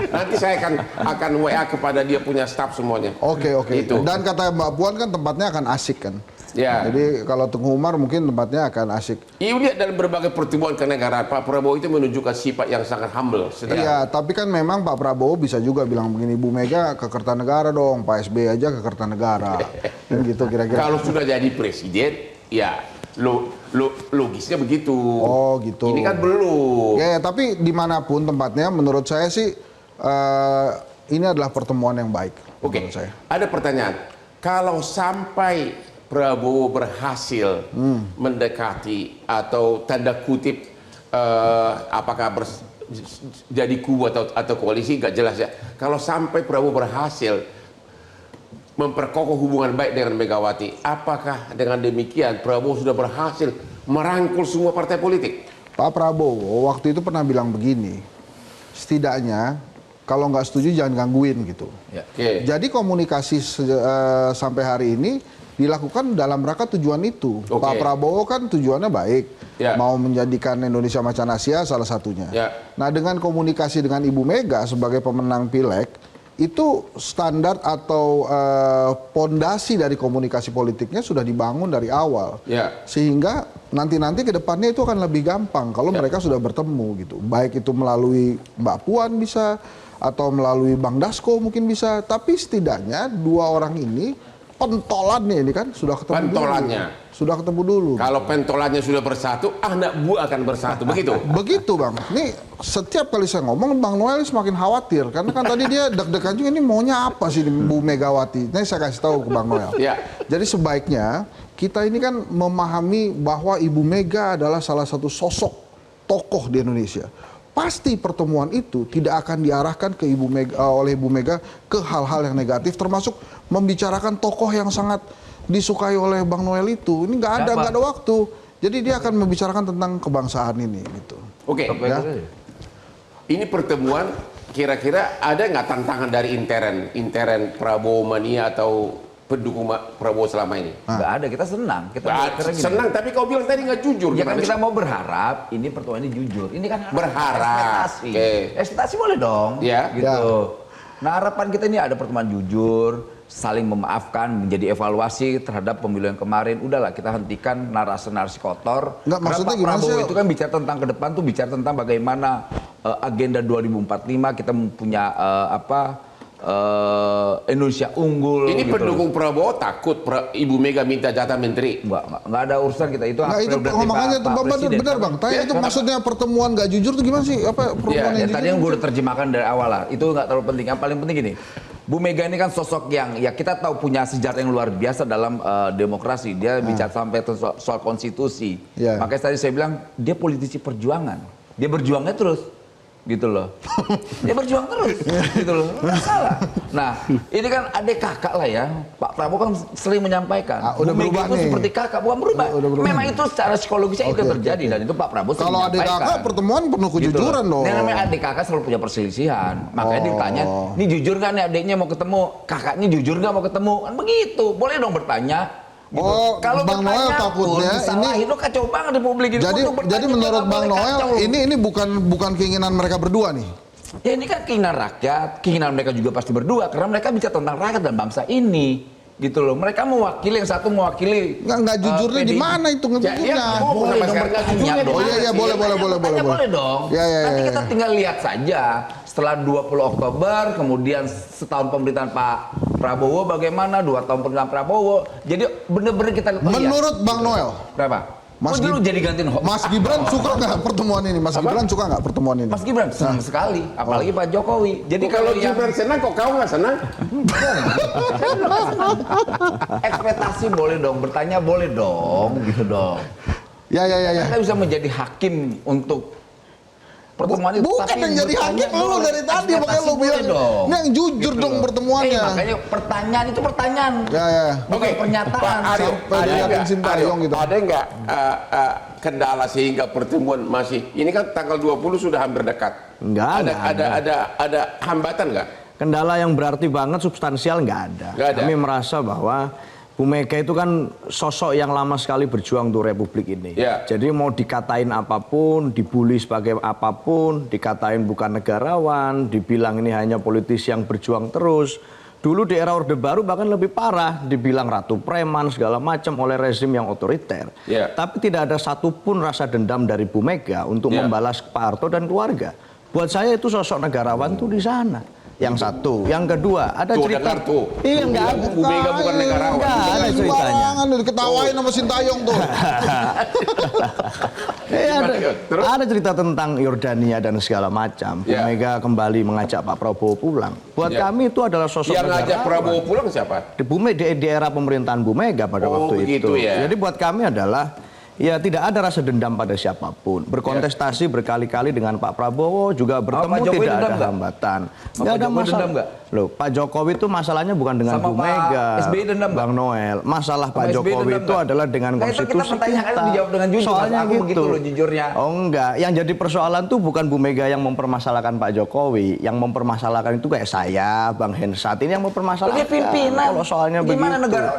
Nanti saya akan WA kepada dia punya staf semuanya. Oke. Dan kata Mbak Puan kan tempatnya akan asik kan? Jadi kalau Teguh Umar mungkin tempatnya akan asik. Iya, lihat dalam berbagai pertemuan kenegaraan Pak Prabowo itu menunjukkan sifat yang sangat humble. Iya, tapi kan memang Pak Prabowo bisa juga bilang begini, Bu Mega ke Kertanegara dong, Pak SBY aja ke Kertanegara. Kan gitu kira-kira. Kalau sudah jadi presiden, ya logisnya begitu. Oh gitu. Ini kan belum. Ya, tapi dimanapun tempatnya, menurut saya sih ini adalah pertemuan yang baik. Oke. Ada pertanyaan. Kalau sampai Prabowo berhasil mendekati atau tanda kutip apakah jadi kubu atau koalisi, nggak jelas ya. Kalau sampai Prabowo berhasil memperkokoh hubungan baik dengan Megawati, apakah dengan demikian Prabowo sudah berhasil merangkul semua partai politik? Pak Prabowo waktu itu pernah bilang begini, setidaknya kalau nggak setuju jangan gangguin gitu. Jadi komunikasi sampai hari ini dilakukan dalam rangka tujuan itu. Pak Prabowo kan tujuannya baik, mau menjadikan Indonesia macan Asia salah satunya. Nah, dengan komunikasi dengan Ibu Mega sebagai pemenang Pileg, itu standar atau pondasi dari komunikasi politiknya sudah dibangun dari awal. Sehingga nanti ke depannya itu akan lebih gampang kalau mereka sudah bertemu gitu. Baik itu melalui Mbak Puan bisa, atau melalui Bang Dasko mungkin bisa. Tapi setidaknya dua orang ini pentolannya ini kan sudah ketemu pentolannya dulu. Sudah ketemu dulu. Kalau pentolannya sudah bersatu, anak buah akan bersatu, begitu? Begitu Bang. Ini setiap kali saya ngomong Bang Noel semakin khawatir karena kan tadi dia deg-degan juga, ini maunya apa sih Bu Megawati. Ini saya kasih tahu ke Bang Noel. Ya. Jadi sebaiknya kita ini kan memahami bahwa Ibu Mega adalah salah satu sosok tokoh di Indonesia. Pasti pertemuan itu tidak akan diarahkan ke oleh Ibu Mega ke hal-hal yang negatif, termasuk membicarakan tokoh yang sangat disukai oleh Bang Noel itu. Ini nggak ada waktu. Jadi dia akan membicarakan tentang kebangsaan ini gitu. Oke. Ya. Ini pertemuan kira-kira ada nggak tantangan dari intern Prabowo mania atau pendukung Prabowo selama ini? Nggak ada, kita senang. Kita senang, tapi kau bilang tadi nggak jujur. Ya kan kita mau berharap ini pertemuan ini jujur. Ini kan berharap. Ekspektasi. Ekspektasi boleh dong. Ya. Gitu. Nah harapan kita ini ada pertemuan jujur, saling memaafkan, menjadi evaluasi terhadap pemilu yang kemarin. Udahlah kita hentikan narasi-narasi kotor. Nggak, maksudnya gimana Prabowo sih? itu kan bicara tentang ke depan tuh, bicara tentang bagaimana agenda 2045 kita punya Indonesia unggul. Ini gitu. pendukung Prabowo takut Ibu Mega minta jatah menteri. Nggak ada urusan kita itu. Nah itu makanya benar Bang. Tanya itu maksudnya pertemuan nggak jujur itu gimana sih? Apa pertemuan yang tadi yang gue udah terjemahkan dari awal lah. Itu nggak terlalu penting. Yang paling penting gini. Bu Mega ini kan sosok yang ya kita tahu punya sejarah yang luar biasa dalam demokrasi. Dia bicara sampai soal konstitusi. Makanya tadi saya bilang dia politisi perjuangan. Dia berjuangnya terus. Gitu loh. Dia berjuang terus. Gitu loh. Nggak salah. Nah, ini kan adik kakak lah ya. Pak Prabowo kan sering menyampaikan. Udah Bu berubah Mega itu nih. seperti kakak, bukan berubah. Memang itu secara psikologisnya itu terjadi dan itu Pak Prabowo sering kalau adik menyampaikan. kakak pertemuan penuh kejujuran dong. Ini namanya adik kakak selalu punya perselisihan. Makanya ditanya, ini jujur nggak nih adiknya mau ketemu? Kakaknya jujur nggak mau ketemu? Kan begitu. Boleh dong bertanya. Gitu. Kalau Bang Noel takutnya ini itu kacau banget di publik ini. Jadi menurut Bang Noel ini bukan keinginan mereka berdua nih. Ya ini kan keinginan rakyat, keinginan mereka juga pasti berdua karena mereka bicara tentang rakyat dan bangsa ini. Gitu loh. Mereka mewakili, yang satu mewakili nggak jujurnya di mana itu ngejujurnya? Boleh dong bertanya. Boleh dong. Nanti kita tinggal lihat saja setelah 20 Oktober, kemudian setahun pemerintahan Pak Prabowo bagaimana, 2 tahun pemerintahan Prabowo. Jadi benar-benar kita lihat. Menurut Bang Noel, berapa? Mas dulu jadi gantiin Mas Gibran suka nggak pertemuan ini? Mas Gibran suka nggak pertemuan ini? Mas Gibran senang sekali, apalagi Pak Jokowi. Jadi kalau Gibran senang, kok kau nggak senang? Ekspektasi boleh dong, bertanya boleh dong, gitu dong. Ya. Kita bisa menjadi hakim untuk pertemuan itu. Bukan yang jadi hakim lu dari tadi, makanya lu bilang dong. Ini yang jujur dong pertemuannya. Makanya pertanyaan itu pertanyaan. Oke, pernyataan. Gitu. Ada nggak kendala sehingga pertemuan masih? Ini kan tanggal 20 sudah hampir dekat. Ada hambatan nggak? Kendala yang berarti banget substansial nggak ada. Kami merasa bahwa Bu Mega itu kan sosok yang lama sekali berjuang untuk Republik ini. Jadi mau dikatain apapun, dibully sebagai apapun, dikatain bukan negarawan, dibilang ini hanya politisi yang berjuang terus. Dulu di era Orde Baru bahkan lebih parah, dibilang ratu preman segala macam oleh rezim yang otoriter. Tapi tidak ada satupun rasa dendam dari Bu Mega untuk membalas Pak Harto dan keluarga. Buat saya itu sosok negarawan tuh di sana. Yang satu, yang kedua ada cerita. Iya nggak ada. Bu Mega bukan negarawan. Nggak ada ceritanya. Diketawain sama Sintayong tuh. Ada cerita tentang Yordania dan segala macam. Bu Mega kembali mengajak Pak Prabowo pulang. Buat kami itu adalah sosok yang ngajak Prabowo pulang siapa? Di era pemerintahan Bu Mega pada waktu itu. Jadi buat kami adalah ya tidak ada rasa dendam pada siapapun. Berkontestasi berkali-kali dengan Pak Prabowo juga bertemu tidak ada hambatan. Nggak ada masalah. Loh, Pak Jokowi itu masalahnya bukan dengan Bu Mega, Bang Noel. Masalah Pak Jokowi itu adalah dengan konstitusi kita. Soalnya gitu loh jujurnya. Oh enggak, yang jadi persoalan tuh bukan Bu Mega yang mempermasalahkan Pak Jokowi, yang mempermasalahkan itu kayak saya, Bang Hensat ini yang mempermasalahkan. Pimpinan. Kalau soalnya gimana begitu. Negara?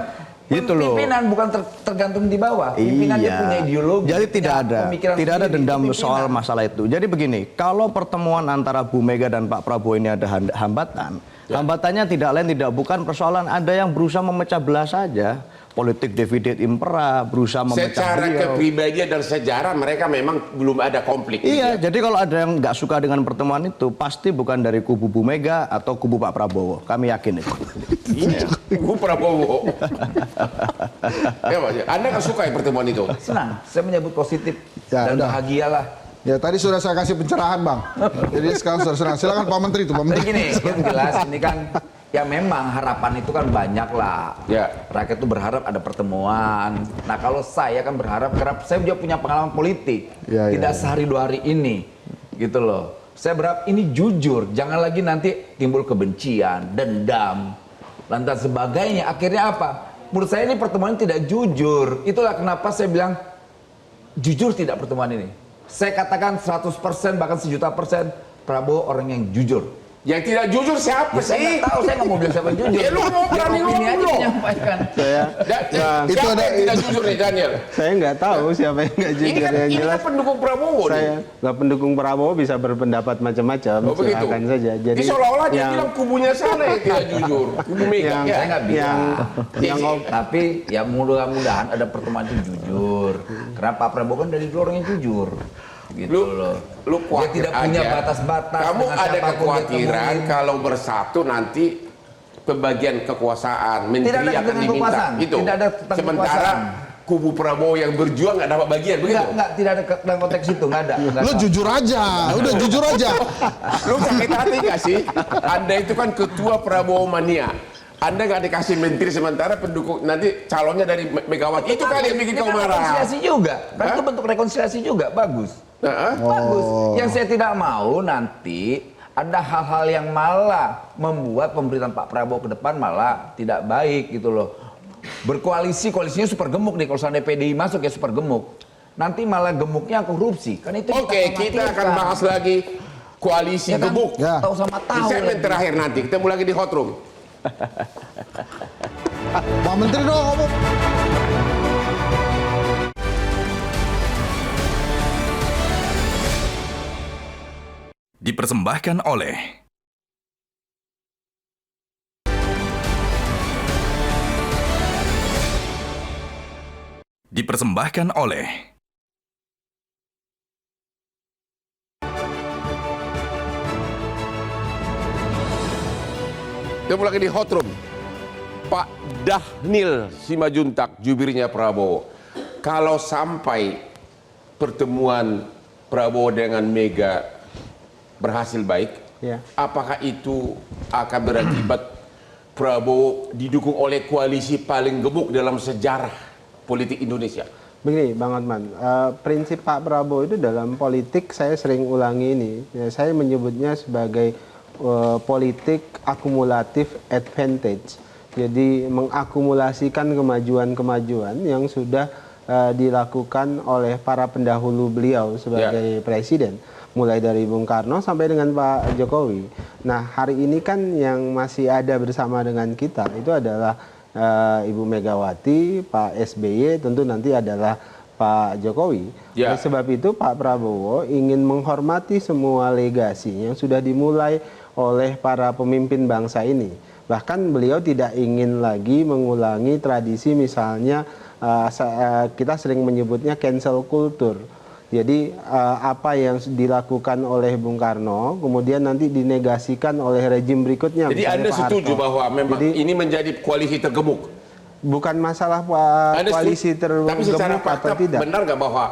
Gitu loh. Pimpinan bukan tergantung di bawah. Pimpinan dia punya ideologi. Jadi tidak ada dendam soal masalah itu. Jadi begini, kalau pertemuan antara Bu Mega dan Pak Prabowo ini ada hambatan, Hambatannya tidak lain tidak bukan persoalan ada yang berusaha memecah belah saja. Politik divide impera, berusaha memecah Secara beliau. kepribadian dan sejarah mereka memang belum ada konflik. Iya, jadi kalau ada yang nggak suka dengan pertemuan itu, pasti bukan dari kubu Bu Mega atau kubu Pak Prabowo. Kami yakin itu. Iya, kubu Prabowo. Ya, Pak, Anda nggak suka ya pertemuan itu? Senang, saya menyebut positif Ya, dan udah. bahagialah. Ya tadi sudah saya kasih pencerahan Bang. Jadi sekarang sudah senang. Silakan Pak Menteri itu Pak Tapi Menteri. gini, yang jelas ini kan ya memang harapan itu kan banyak lah. Ya. Rakyat itu berharap ada pertemuan. Nah kalau saya kan berharap karena saya juga punya pengalaman politik, Ya, ya, tidak ya. sehari 2 hari ini, gitu loh. Saya berharap ini jujur, jangan lagi nanti timbul kebencian, dendam, lantas sebagainya. Akhirnya apa? Menurut saya ini pertemuan tidak jujur. Itulah kenapa saya bilang jujur tidak pertemuan ini. Saya katakan 100% bahkan 1.000.000% Prabowo orang yang jujur. Yang tidak jujur siapa Ya, saya sih? nggak tahu, saya nggak mau bilang siapa yang jujur. Ya, lu mau berani Biar opini ngomong aja lu. menyampaikan. Itu Siapa ada- yang tidak jujur nih Daniel? Saya nggak tahu siapa yang nggak Ini jujur. kan, Yang ini jelas kan pendukung Prabowo nih. saya nggak pendukung Prabowo bisa berpendapat macam-macam. Oh, begitu. Silakan saja. Jadi Ini seolah-olah dia yang- bilang kubunya sana yang tidak jujur. Kubu Mega. Yang- Ya. Saya nggak bilang. yang Tapi ya mudah-mudahan ada pertemuan itu jujur. Karena Pak Prabowo kan dari dulu orang yang jujur. Gitu loh. Lu Dia khawatir tidak punya aja. batas-batas. Kamu dengan ada siapapun dia kekhawatiran temuin. kalau bersatu nanti pembagian kekuasaan menteri Tidak ada akan tentang diminta. kekuasaan. Itu. Tidak ada tentang Sementara kekuasaan. kubu Prabowo yang berjuang nggak dapat bagian begitu. Enggak, tidak ada dalam konteks itu, nggak ada. nggak Lu ada. jujur aja, udah jujur aja. Lu sakit hati nggak sih? Anda itu kan ketua Prabowo mania. Anda nggak dikasih menteri sementara pendukung nanti calonnya dari Megawati. Itu kali yang bikin Ini kau kan marah. rekonsiliasi juga. Kan Hah? itu bentuk rekonsiliasi juga, bagus. Nah, Bagus. Yang saya tidak mau nanti ada hal-hal yang malah membuat pemerintahan Pak Prabowo ke depan malah tidak baik gitu loh. Berkoalisi, koalisinya super gemuk nih. Kalau seandainya PDI masuk ya super gemuk. Nanti malah gemuknya korupsi. Kan itu Oke, kita akan bahas lagi koalisi Ya kan? gemuk. Ya. Tahu sama Di tahu. segmen lagi. terakhir nanti ketemu lagi di Hot Room. Pak Menteri dong ngomong. Dipersembahkan oleh Dipersembahkan oleh Ketemu lagi di Hot Room. Pak Dhanil Simajuntak, jubirnya Prabowo. Kalau sampai pertemuan Prabowo dengan Mega berhasil baik, Ya. apakah itu akan berakibat Prabowo didukung oleh koalisi paling gemuk dalam sejarah politik Indonesia? Begini, Bang Hotman, prinsip Pak Prabowo itu dalam politik saya sering ulangi ini. Ya, saya menyebutnya sebagai politik akumulatif advantage. Jadi mengakumulasikan kemajuan-kemajuan yang sudah dilakukan oleh para pendahulu beliau sebagai presiden. Mulai dari Bung Karno sampai dengan Pak Jokowi. Nah, hari ini kan yang masih ada bersama dengan kita itu adalah Ibu Megawati, Pak SBY, tentu nanti adalah Pak Jokowi. Ya. Oleh sebab itu Pak Prabowo ingin menghormati semua legasi yang sudah dimulai oleh para pemimpin bangsa ini. Bahkan beliau tidak ingin lagi mengulangi tradisi misalnya kita sering menyebutnya cancel culture. Jadi apa yang dilakukan oleh Bung Karno kemudian nanti dinegasikan oleh rejim berikutnya. Jadi misalnya Anda Pak setuju Harto. bahwa memang Jadi, ini menjadi koalisi tergemuk? bukan masalah Anda koalisi setuju? Tapi secara tergemuk atau fakta tidak. benar nggak bahwa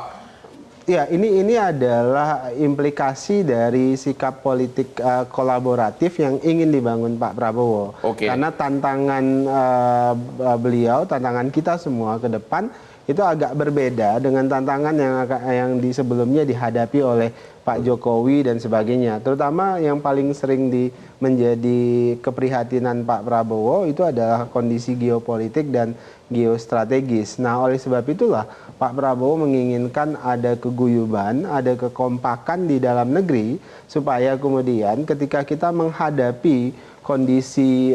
Ya, ini adalah implikasi dari sikap politik kolaboratif yang ingin dibangun Pak Prabowo. Oke. Karena tantangan beliau, tantangan kita semua ke depan itu agak berbeda dengan tantangan yang sebelumnya dihadapi oleh Pak Jokowi dan sebagainya. Terutama yang paling sering menjadi keprihatinan Pak Prabowo itu adalah kondisi geopolitik dan geostrategis. Nah, oleh sebab itulah Pak Prabowo menginginkan ada keguyuban, ada kekompakan di dalam negeri supaya kemudian ketika kita menghadapi kondisi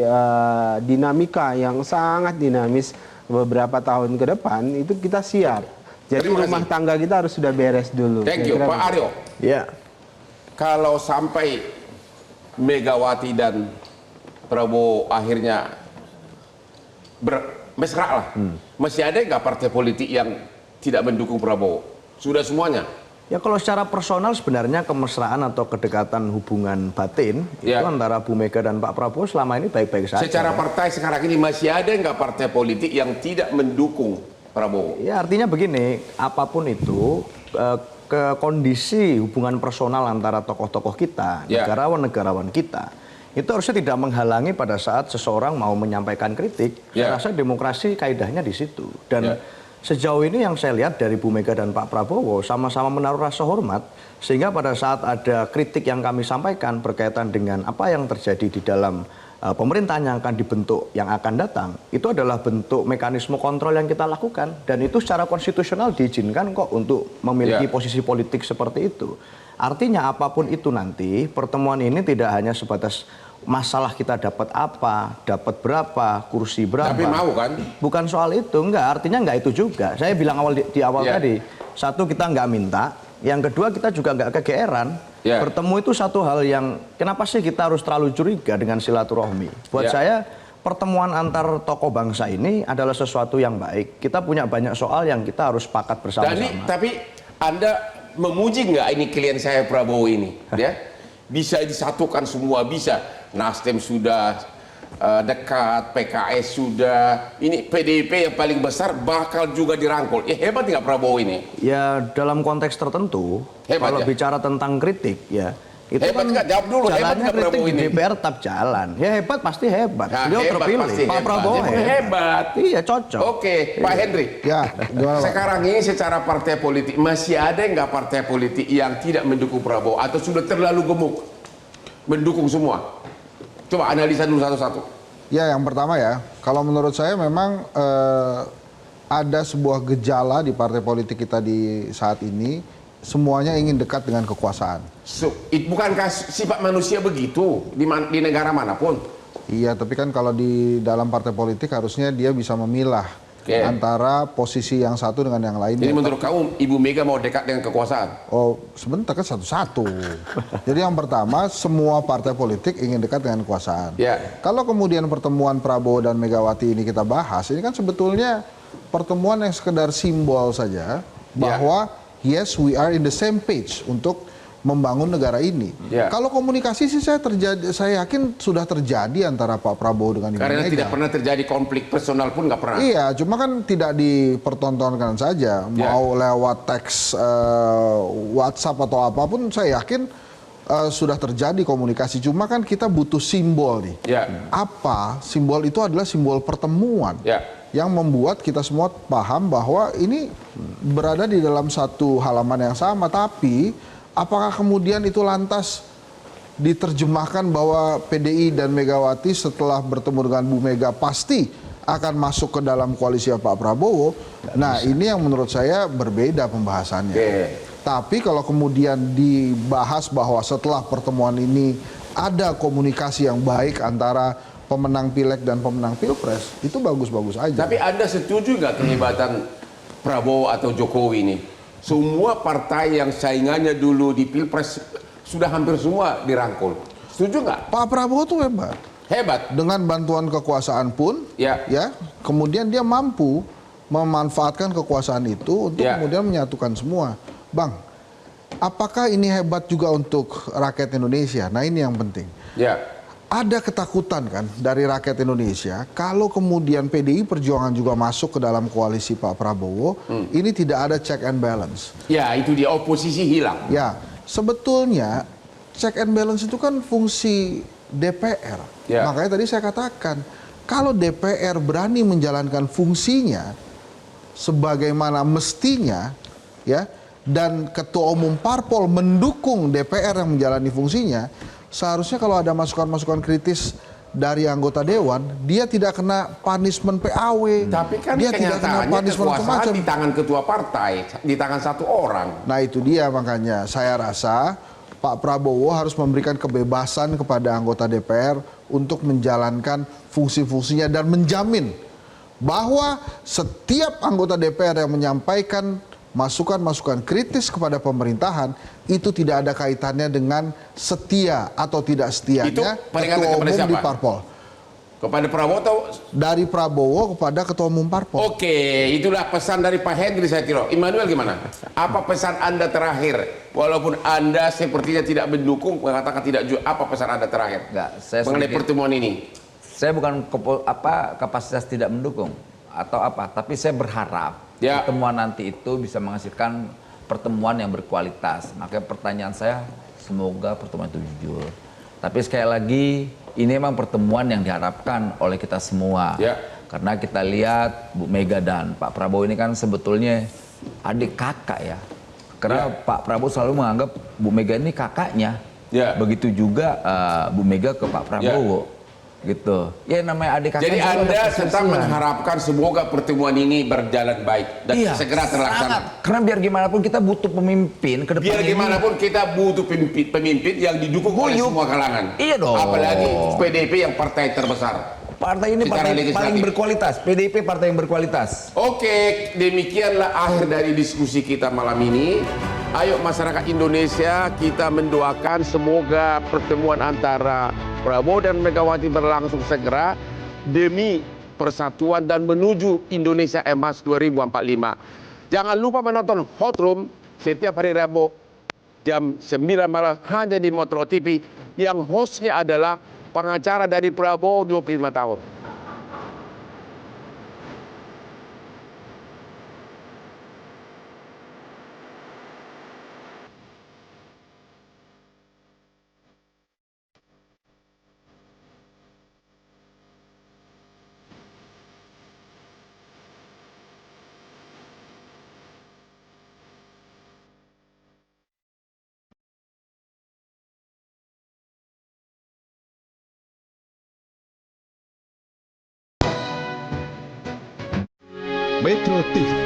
dinamika yang sangat dinamis beberapa tahun ke depan itu kita siap. Jadi Terima rumah kasih. tangga kita harus sudah beres dulu. thank you Kira-kira Pak Aryo. Ya, Kalau sampai Megawati dan Prabowo akhirnya mesra lah. Masih ada nggak partai politik yang tidak mendukung Prabowo? Sudah semuanya? Ya kalau secara personal sebenarnya kemesraan atau kedekatan hubungan batin itu antara Bu Mega dan Pak Prabowo selama ini baik-baik saja. Secara partai sekarang ini masih ada nggak partai politik yang tidak mendukung Prabowo? Ya artinya begini, apapun itu ke kondisi hubungan personal antara tokoh-tokoh kita, negarawan-negarawan kita, itu harusnya tidak menghalangi pada saat seseorang mau menyampaikan kritik. Saya rasa demokrasi kaidahnya di situ. Dan sejauh ini yang saya lihat dari Bu Mega dan Pak Prabowo sama-sama menaruh rasa hormat, sehingga pada saat ada kritik yang kami sampaikan berkaitan dengan apa yang terjadi di dalam pemerintahan yang akan dibentuk, yang akan datang, itu adalah bentuk mekanisme kontrol yang kita lakukan. Dan itu secara konstitusional diizinkan kok untuk memiliki posisi politik seperti itu. Artinya apapun itu nanti, pertemuan ini tidak hanya sebatas masalah kita dapat apa, dapat berapa, kursi berapa. Tapi mau kan? Bukan soal itu, enggak. Artinya enggak itu juga. Saya bilang di awal tadi, satu kita enggak minta, yang kedua kita juga enggak kegeeran. Bertemu itu satu hal yang, kenapa sih kita harus terlalu curiga dengan silaturahmi? Buat saya, pertemuan antar tokoh bangsa ini adalah sesuatu yang baik. Kita punya banyak soal yang kita harus sepakat bersama-sama. Tapi Anda memuji nggak ini klien saya Prabowo ini? Bisa disatukan semua, bisa. Nasdem sudah dekat, PKS sudah, ini PDIP yang paling besar bakal juga dirangkul. Hebat nggak Prabowo ini? Ya dalam konteks tertentu, kalau bicara tentang kritik, ya itu hebat kan nggak? Jawab dulu, hebat nggak kritik Prabowo di ini? DPR tetap jalan. Ya hebat, pasti hebat. Nah, Beliau hebat, terpilih, pasti Pak Prabowo hebat. Iya cocok. Oke, Pak Henry. Ya, gimana, Pak? Sekarang ini secara partai politik, masih ada nggak partai politik yang tidak mendukung Prabowo atau sudah terlalu gemuk mendukung semua? Coba analisa dulu satu-satu. Ya, yang pertama ya, kalau menurut saya memang ada sebuah gejala di partai politik kita di saat ini, semuanya ingin dekat dengan kekuasaan. Bukankah sifat manusia begitu di negara manapun? Iya, tapi kan kalau di dalam partai politik harusnya dia bisa memilah antara posisi yang satu dengan yang lainnya. Jadi menurut kamu Ibu Mega mau dekat dengan kekuasaan? Oh, sebentar kan satu-satu. Jadi yang pertama, semua partai politik ingin dekat dengan kekuasaan. Kalau kemudian pertemuan Prabowo dan Megawati ini kita bahas, ini kan sebetulnya pertemuan yang sekedar simbol saja bahwa yes, we are in the same page untuk membangun negara ini. Kalau komunikasi sih saya yakin sudah terjadi antara Pak Prabowo dengan Ibu Mega. Karena tidak pernah terjadi konflik personal pun nggak pernah. Iya, cuma kan tidak dipertontonkan saja. Mau lewat teks WhatsApp atau apapun, saya yakin sudah terjadi komunikasi. Cuma kan kita butuh simbol nih. Apa? Simbol itu adalah simbol pertemuan. Yang membuat kita semua paham bahwa ini berada di dalam satu halaman yang sama, tapi apakah kemudian itu lantas diterjemahkan bahwa PDI dan Megawati setelah bertemu dengan Bu Mega pasti akan masuk ke dalam koalisi Pak Prabowo? Nah, ini yang menurut saya berbeda pembahasannya. Tapi kalau kemudian dibahas bahwa setelah pertemuan ini ada komunikasi yang baik antara pemenang Pileg dan pemenang Pilpres, itu bagus-bagus aja. Tapi Anda setuju nggak kehebatan Prabowo atau Jokowi ini? Semua partai yang saingannya dulu di Pilpres sudah hampir semua dirangkul. Setuju nggak? Pak Prabowo tuh hebat. Hebat. Dengan bantuan kekuasaan pun, kemudian dia mampu memanfaatkan kekuasaan itu untuk kemudian menyatukan semua. Bang, apakah ini hebat juga untuk rakyat Indonesia? Nah, ini yang penting. Ada ketakutan kan dari rakyat Indonesia kalau kemudian PDI Perjuangan juga masuk ke dalam koalisi Pak Prabowo, ini tidak ada check and balance. Ya, itu dia, oposisi hilang. Ya, sebetulnya check and balance itu kan fungsi DPR. Makanya tadi saya katakan, kalau DPR berani menjalankan fungsinya sebagaimana mestinya, dan Ketua Umum Parpol mendukung DPR yang menjalani fungsinya, seharusnya kalau ada masukan-masukan kritis dari anggota dewan, dia tidak kena punishment PAW. Tapi kan dia tidak kena punishment kekuasaan di tangan ketua partai, di tangan satu orang. Nah, itu dia, makanya saya rasa Pak Prabowo harus memberikan kebebasan kepada anggota DPR untuk menjalankan fungsi-fungsinya dan menjamin bahwa setiap anggota DPR yang menyampaikan masukan-masukan kritis kepada pemerintahan itu tidak ada kaitannya dengan setia atau tidak setianya ketua umum di parpol. Kepada Prabowo atau? Dari Prabowo kepada Ketua Umum Parpol. Oke, itulah pesan dari Pak Henry saya kira. Immanuel gimana? Apa pesan Anda terakhir? Walaupun Anda sepertinya tidak mendukung, mengatakan tidak juga. Apa pesan Anda terakhir? Enggak, saya mengenai sedikit, pertemuan ini. saya bukan kapasitas tidak mendukung atau apa, tapi saya berharap pertemuan nanti itu bisa menghasilkan pertemuan yang berkualitas. Makanya pertanyaan saya, semoga pertemuan itu jujur. Tapi sekali lagi, ini memang pertemuan yang diharapkan oleh kita semua. Karena kita lihat Bu Mega dan Pak Prabowo ini kan sebetulnya adik kakak ya. Karena Pak Prabowo selalu menganggap Bu Mega ini kakaknya. Begitu juga Bu Mega ke Pak Prabowo. Gitu. Ya namanya adik kakak. Jadi Anda tetap mengharapkan semoga pertemuan ini berjalan baik dan segera terlaksana. Karena biar gimana pun kita butuh pemimpin ke depan. Biar gimana pun kita butuh pemimpin yang didukung oleh semua kalangan. Iya dong. Apalagi PDIP yang partai terbesar. Partai ini partai paling berkualitas. PDIP partai yang berkualitas. Oke, demikianlah akhir dari diskusi kita malam ini. Ayo masyarakat Indonesia, kita mendoakan semoga pertemuan antara Prabowo dan Megawati berlangsung segera demi persatuan dan menuju Indonesia Emas 2045. Jangan lupa menonton Hot Room setiap hari Rabu jam 9 malam hanya di Metro TV yang hostnya adalah pengacara dari Prabowo 25 tahun. Metro TV